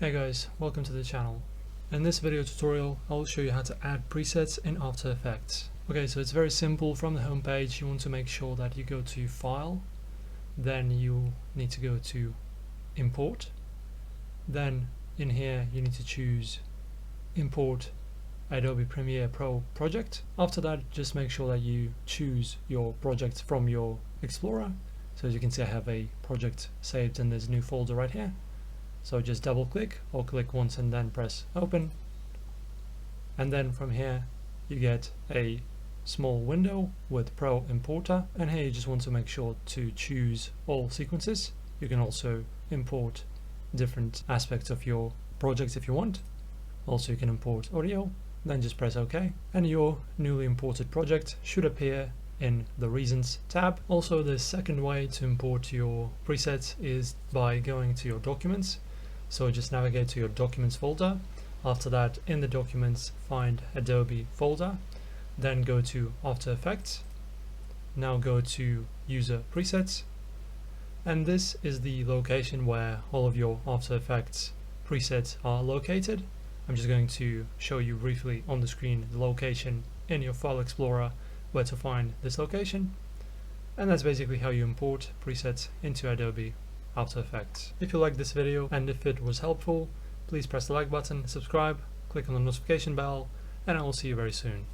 Hey guys, welcome to the channel. In this video tutorial, I'll show you how to add presets in After Effects. Okay, so it's very simple. From the home page, you want to make sure that you go to File, then you need to go to Import. Then in here, you need to choose Import Adobe Premiere Pro project. After that, just make sure that you choose your project from your Explorer. So as you can see, I have a project saved in this new folder right here. So just double click or click once and then press open. And then from here you get a small window with Pro Importer, and here you just want to make sure to choose all sequences. You can also import different aspects of your project if you want. Also you can import audio, then just press OK, and your newly imported project should appear in the Reasons tab. Also, the second way to import your presets is by going to your documents. So just navigate to your documents folder. After that, in the documents, find Adobe folder, then go to After Effects. Now go to User Presets, and this is the location where all of your After Effects presets are located. I'm just going to show you briefly on the screen the location in your File Explorer where to find this location, and that's basically how you import presets into Adobe After Effects. If you liked this video and if it was helpful, please press the like button, subscribe, click on the notification bell, and I will see you very soon.